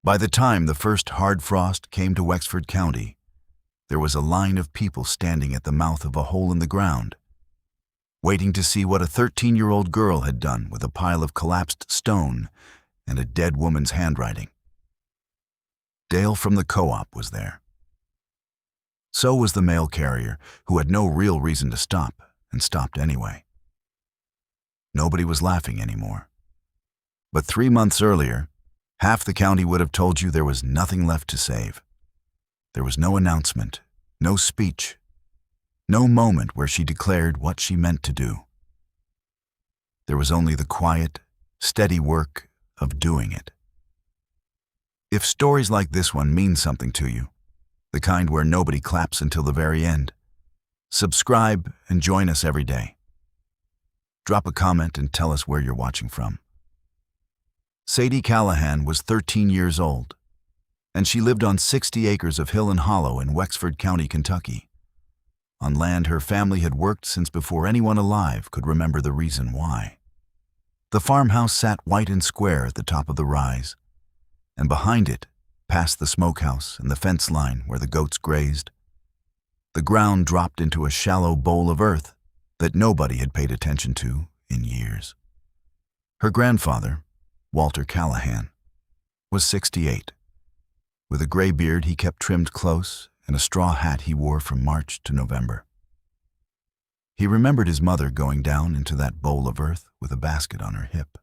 By the time the first hard frost came to Wexford County, there was a line of people standing at the mouth of a hole in the ground, waiting to see what a 13-year-old girl had done with a pile of collapsed stone and a dead woman's handwriting. Dale from the co-op was there. So was the mail carrier, who had no real reason to stop, and stopped anyway. Nobody was laughing anymore. But 3 months earlier, half the county would have told you there was nothing left to save. There was no announcement, no speech, no moment where she declared what she meant to do. There was only the quiet, steady work of doing it. If stories like this one mean something to you, the kind where nobody claps until the very end, subscribe and join us every day. Drop a comment and tell us where you're watching from. Sadie Callahan was 13 years old, and she lived on 60 acres of hill and hollow in Wexford County, Kentucky, on land her family had worked since before anyone alive could remember the reason why. The farmhouse sat white and square at the top of the rise, and behind it, past the smokehouse and the fence line where the goats grazed, the ground dropped into a shallow bowl of earth that nobody had paid attention to in years. Her grandfather, Walter Callahan, was 68. With a gray beard he kept trimmed close and a straw hat he wore from March to November. He remembered his mother going down into that bowl of earth with a basket on her hip.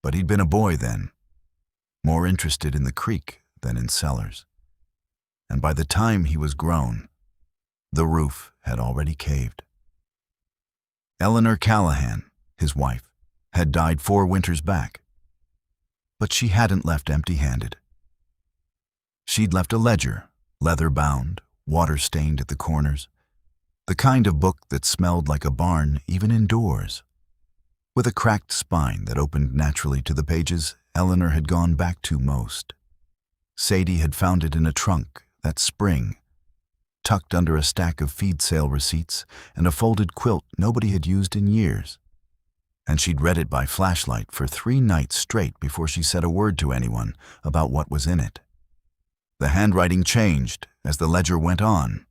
But he'd been a boy then, more interested in the creek than in cellars. And by the time he was grown, the roof had already caved. Eleanor Callahan, his wife, had died 4 winters back. But she hadn't left empty-handed. She'd left a ledger, leather-bound, water-stained at the corners, the kind of book that smelled like a barn even indoors. With a cracked spine that opened naturally to the pages Eleanor had gone back to most. Sadie had found it in a trunk that spring, tucked under a stack of feed sale receipts and a folded quilt nobody had used in years. And she'd read it by flashlight for 3 nights straight before she said a word to anyone about what was in it. The handwriting changed as the ledger went on,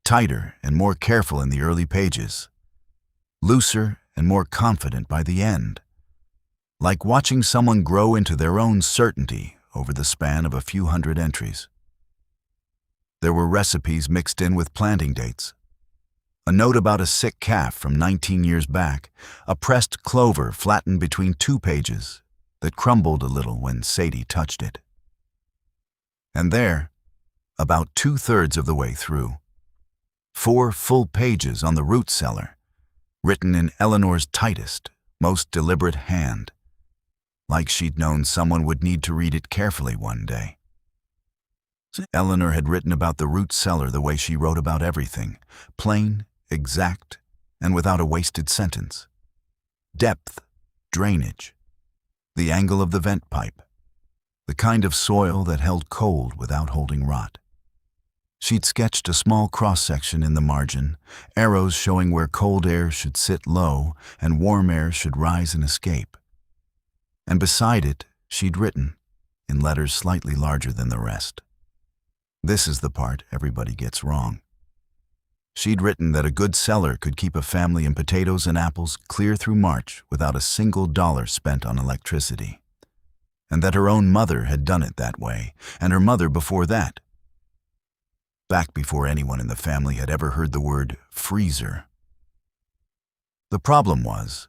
tighter and more careful in the early pages, looser and more confident by the end, like watching someone grow into their own certainty over the span of a few hundred entries. There were recipes mixed in with planting dates, a note about a sick calf from 19 years back, a pressed clover flattened between 2 pages that crumbled a little when Sadie touched it. And there, about 2/3 of the way through, 4 full pages on the root cellar, written in Eleanor's tightest, most deliberate hand, like she'd known someone would need to read it carefully one day. Eleanor had written about the root cellar the way she wrote about everything, plain, exact, and without a wasted sentence. Depth, drainage, the angle of the vent pipe, the kind of soil that held cold without holding rot. She'd sketched a small cross-section in the margin, arrows showing where cold air should sit low and warm air should rise and escape. And beside it, she'd written, in letters slightly larger than the rest. This is the part everybody gets wrong. She'd written that a good cellar could keep a family in potatoes and apples clear through March without a single dollar spent on electricity. And that her own mother had done it that way, and her mother before that. Back before anyone in the family had ever heard the word freezer. The problem was,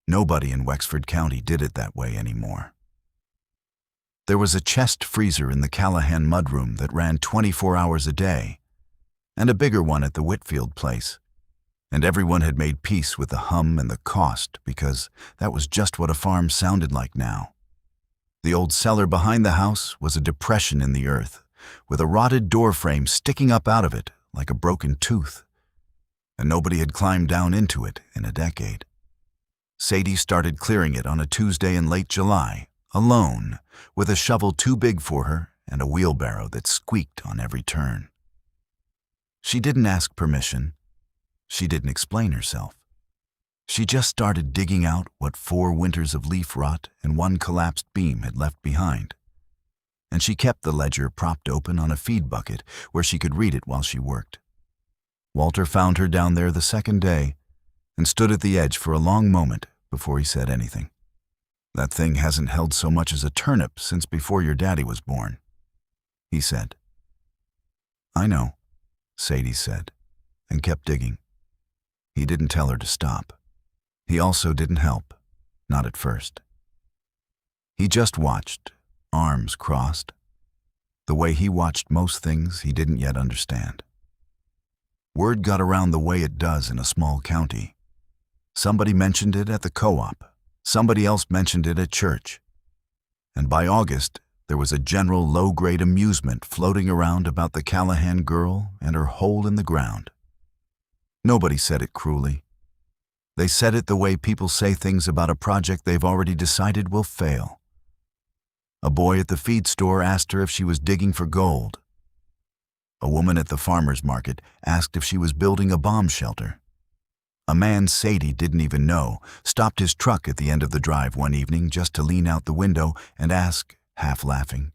nobody in Wexford County did it that way anymore. There was a chest freezer in the Callahan mudroom that ran 24 hours a day, and a bigger one at the Whitfield place, and everyone had made peace with the hum and the cost because that was just what a farm sounded like now. The old cellar behind the house was a depression in the earth, with a rotted door frame sticking up out of it like a broken tooth, and nobody had climbed down into it in a decade. Sadie started clearing it on a Tuesday in late July, alone, with a shovel too big for her and a wheelbarrow that squeaked on every turn. She didn't ask permission. She didn't explain herself. She just started digging out what 4 winters of leaf rot and 1 collapsed beam had left behind, and she kept the ledger propped open on a feed bucket where she could read it while she worked. Walter found her down there the second day and stood at the edge for a long moment before he said anything. "That thing hasn't held so much as a turnip since before your daddy was born," he said. "I know," Sadie said, and kept digging. He didn't tell her to stop. He also didn't help, not at first. He just watched, arms crossed, the way he watched most things he didn't yet understand. Word got around the way it does in a small county. Somebody mentioned it at the co-op. Somebody else mentioned it at church. And by August, there was a general low-grade amusement floating around about the Callahan girl and her hole in the ground. Nobody said it cruelly. They said it the way people say things about a project they've already decided will fail. A boy at the feed store asked her if she was digging for gold. A woman at the farmer's market asked if she was building a bomb shelter. A man Sadie didn't even know stopped his truck at the end of the drive one evening just to lean out the window and ask, half laughing,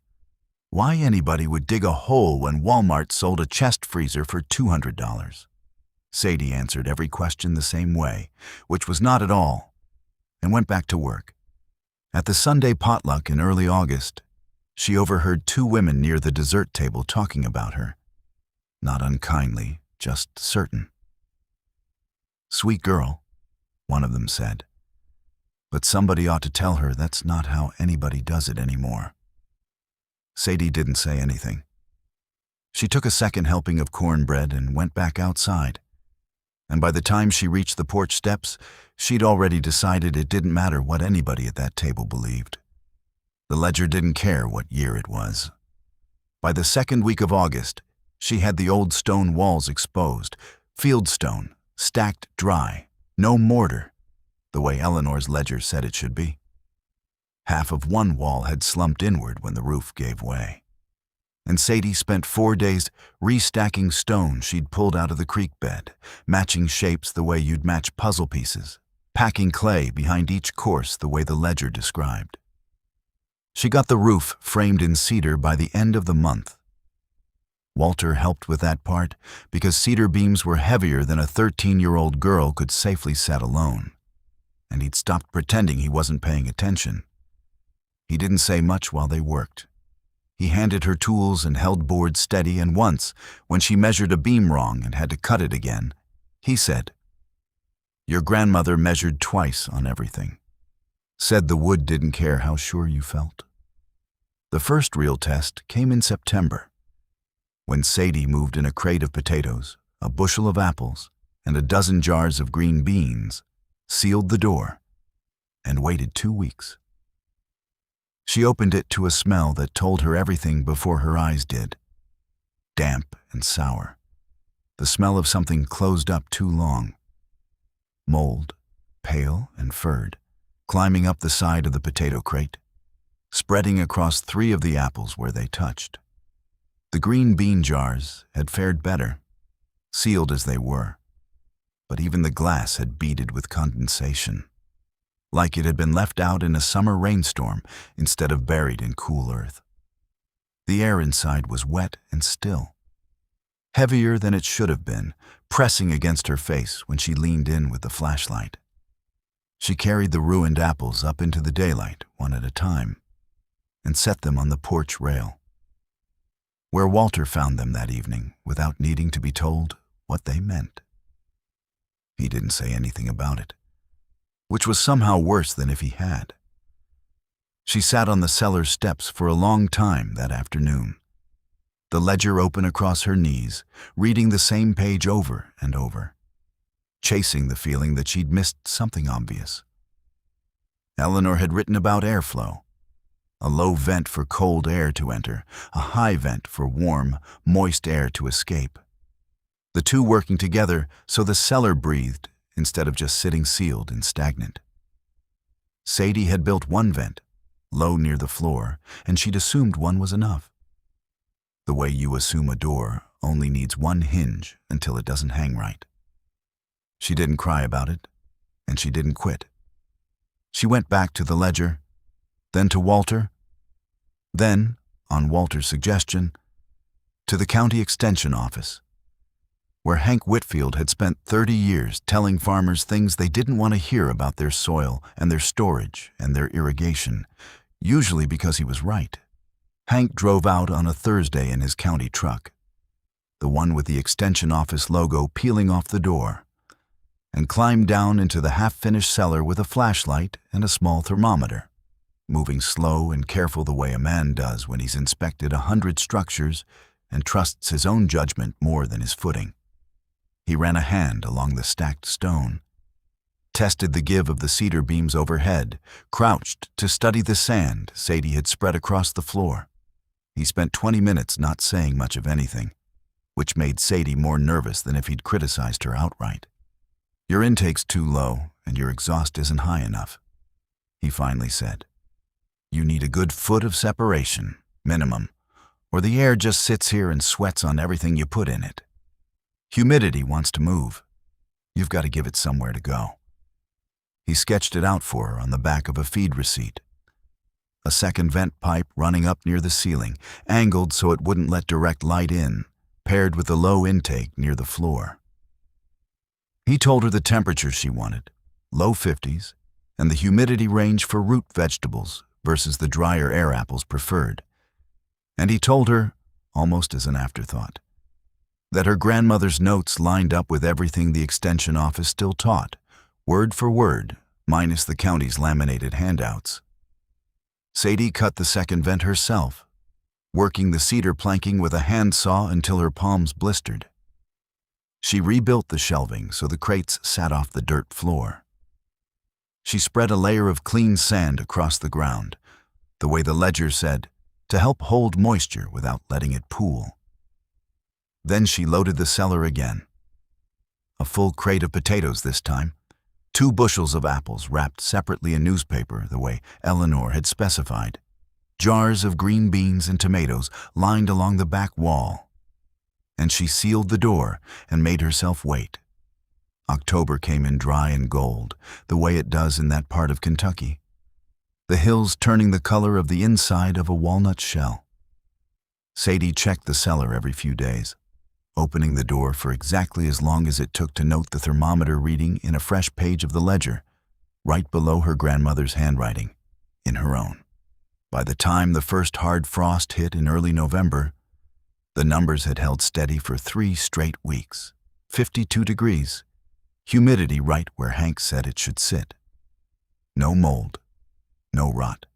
why anybody would dig a hole when Walmart sold a chest freezer for $200. Sadie answered every question the same way, which was not at all, and went back to work. At the Sunday potluck in early August, she overheard 2 women near the dessert table talking about her. Not unkindly, just certain. "Sweet girl," one of them said. "But somebody ought to tell her that's not how anybody does it anymore." Sadie didn't say anything. She took a second helping of cornbread and went back outside. And by the time she reached the porch steps, she'd already decided it didn't matter what anybody at that table believed. The ledger didn't care what year it was. By the second week of August, she had the old stone walls exposed, field stone, stacked dry, no mortar, the way Eleanor's ledger said it should be. Half of one wall had slumped inward when the roof gave way. And Sadie spent 4 days restacking stone she'd pulled out of the creek bed, matching shapes the way you'd match puzzle pieces, packing clay behind each course the way the ledger described. She got the roof framed in cedar by the end of the month. Walter helped with that part because cedar beams were heavier than a 13-year-old girl could safely set alone, and he'd stopped pretending he wasn't paying attention. He didn't say much while they worked. He handed her tools and held board steady, and once, when she measured a beam wrong and had to cut it again, he said, "Your grandmother measured twice on everything. Said the wood didn't care how sure you felt." The first real test came in September, when Sadie moved in a crate of potatoes, a bushel of apples, and a dozen jars of green beans, sealed the door, and waited 2 weeks. She opened it to a smell that told her everything before her eyes did. Damp and sour. The smell of something closed up too long. Mold, pale and furred, climbing up the side of the potato crate, spreading across 3 of the apples where they touched. The green bean jars had fared better, sealed as they were, but even the glass had beaded with condensation, like it had been left out in a summer rainstorm instead of buried in cool earth. The air inside was wet and still, heavier than it should have been, pressing against her face when she leaned in with the flashlight. She carried the ruined apples up into the daylight, one at a time, and set them on the porch rail, where Walter found them that evening without needing to be told what they meant. He didn't say anything about it, which was somehow worse than if he had. She sat on the cellar steps for a long time that afternoon, the ledger open across her knees, reading the same page over and over, chasing the feeling that she'd missed something obvious. Eleanor had written about airflow, a low vent for cold air to enter, a high vent for warm, moist air to escape. The two working together so the cellar breathed instead of just sitting sealed and stagnant. Sadie had built one vent, low near the floor, and she'd assumed one was enough. The way you assume a door only needs one hinge until it doesn't hang right. She didn't cry about it, and she didn't quit. She went back to the ledger, then to Walter, then, on Walter's suggestion, to the county extension office, where Hank Whitfield had spent 30 years telling farmers things they didn't want to hear about their soil and their storage and their irrigation, usually because he was right. Hank drove out on a Thursday in his county truck, the one with the extension office logo peeling off the door, and climbed down into the half-finished cellar with a flashlight and a small thermometer, moving slow and careful the way a man does when he's inspected 100 structures and trusts his own judgment more than his footing. He ran a hand along the stacked stone, tested the give of the cedar beams overhead, crouched to study the sand Sadie had spread across the floor. He spent 20 minutes not saying much of anything, which made Sadie more nervous than if he'd criticized her outright. "Your intake's too low and your exhaust isn't high enough," he finally said. "You need a good foot of separation, minimum, or the air just sits here and sweats on everything you put in it. Humidity wants to move. You've got to give it somewhere to go." He sketched it out for her on the back of a feed receipt. A second vent pipe running up near the ceiling, angled so it wouldn't let direct light in, paired with the low intake near the floor. He told her the temperature she wanted, low 50s, and the humidity range for root vegetables versus the drier air apples preferred. And he told her, almost as an afterthought, that her grandmother's notes lined up with everything the extension office still taught, word for word, minus the county's laminated handouts. Sadie cut the second vent herself, working the cedar planking with a handsaw until her palms blistered. She rebuilt the shelving so the crates sat off the dirt floor. She spread a layer of clean sand across the ground, the way the ledger said, to help hold moisture without letting it pool. Then she loaded the cellar again. A full crate of potatoes this time, 2 bushels of apples wrapped separately in newspaper the way Eleanor had specified, jars of green beans and tomatoes lined along the back wall. And she sealed the door and made herself wait. October came in dry and gold, the way it does in that part of Kentucky, the hills turning the color of the inside of a walnut shell. Sadie checked the cellar every few days, opening the door for exactly as long as it took to note the thermometer reading in a fresh page of the ledger, right below her grandmother's handwriting, in her own. By the time the first hard frost hit in early November, the numbers had held steady for 3 straight weeks, 52 degrees, humidity right where Hank said it should sit. No mold, no rot.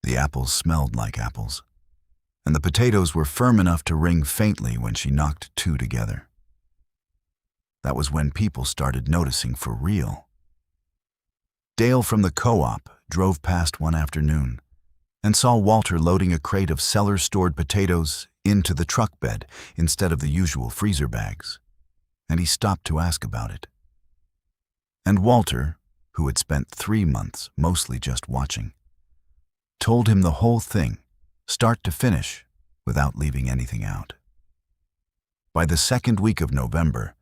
The apples smelled like apples, and the potatoes were firm enough to ring faintly when she knocked 2 together. That was when people started noticing for real. Dale from the co-op drove past one afternoon and saw Walter loading a crate of cellar-stored potatoes into the truck bed instead of the usual freezer bags, and he stopped to ask about it. And Walter, who had spent 3 months mostly just watching, told him the whole thing, start to finish, without leaving anything out. By the second week of November,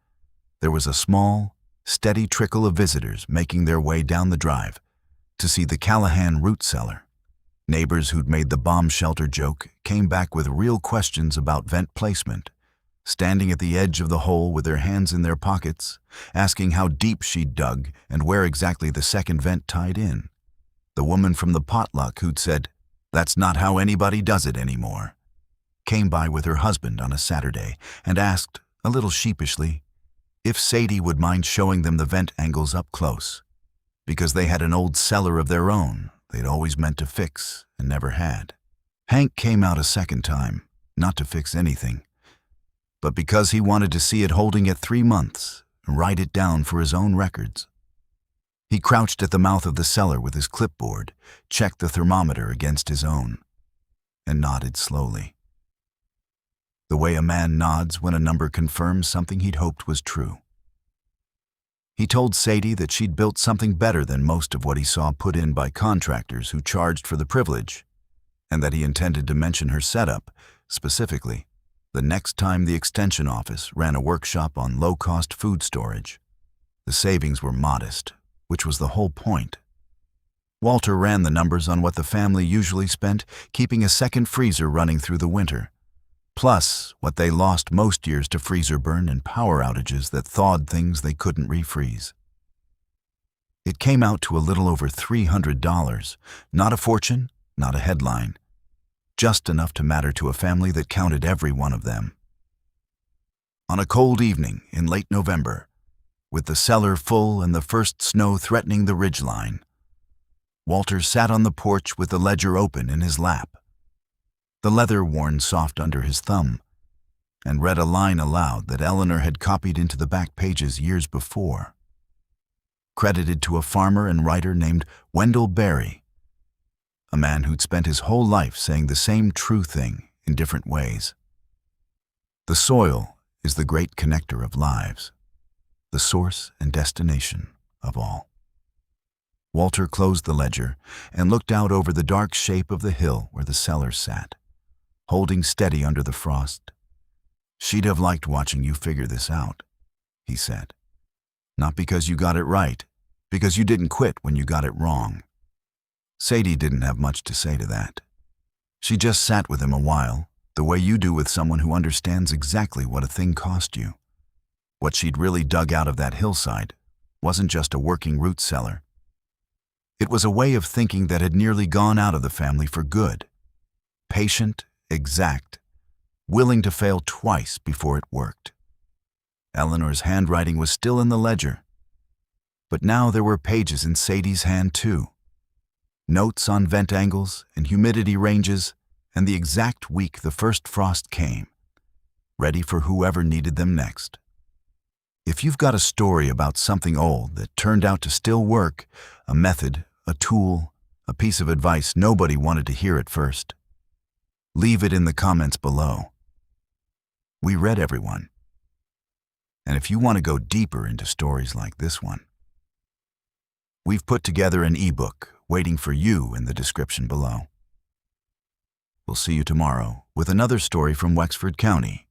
there was a small, steady trickle of visitors making their way down the drive to see the Callahan root cellar. Neighbors who'd made the bomb shelter joke came back with real questions about vent placement, standing at the edge of the hole with their hands in their pockets, asking how deep she'd dug and where exactly the second vent tied in. The woman from the potluck who'd said, "That's not how anybody does it anymore," came by with her husband on a Saturday and asked, a little sheepishly, if Sadie would mind showing them the vent angles up close, because they had an old cellar of their own they'd always meant to fix and never had. Hank came out a second time, not to fix anything, but because he wanted to see it holding at 3 months and write it down for his own records. He crouched at the mouth of the cellar with his clipboard, checked the thermometer against his own, and nodded slowly, the way a man nods when a number confirms something he'd hoped was true. He told Sadie that she'd built something better than most of what he saw put in by contractors who charged for the privilege, and that he intended to mention her setup, specifically, the next time the extension office ran a workshop on low-cost food storage. The savings were modest, which was the whole point. Walter ran the numbers on what the family usually spent keeping a second freezer running through the winter, plus what they lost most years to freezer burn and power outages that thawed things they couldn't refreeze. It came out to a little over $300, not a fortune, not a headline, just enough to matter to a family that counted every one of them. On a cold evening in late November, with the cellar full and the first snow threatening the ridgeline, Walter sat on the porch with the ledger open in his lap, the leather worn soft under his thumb, and read a line aloud that Eleanor had copied into the back pages years before. Credited to a farmer and writer named Wendell Berry, a man who'd spent his whole life saying the same true thing in different ways. The soil is the great connector of lives, the source and destination of all. Walter closed the ledger and looked out over the dark shape of the hill where the cellar sat, holding steady under the frost. "She'd have liked watching you figure this out," he said. "Not because you got it right, because you didn't quit when you got it wrong." Sadie didn't have much to say to that. She just sat with him a while, the way you do with someone who understands exactly what a thing cost you. What she'd really dug out of that hillside wasn't just a working root cellar. It was a way of thinking that had nearly gone out of the family for good. Patient, exact, willing to fail twice before it worked. Eleanor's handwriting was still in the ledger, but now there were pages in Sadie's hand too. Notes on vent angles and humidity ranges and the exact week the first frost came, ready for whoever needed them next. If you've got a story about something old that turned out to still work, a method, a tool, a piece of advice nobody wanted to hear at first, leave it in the comments below. We read everyone. And if you want to go deeper into stories like this one, we've put together an ebook waiting for you in the description below. We'll see you tomorrow with another story from Wexford County.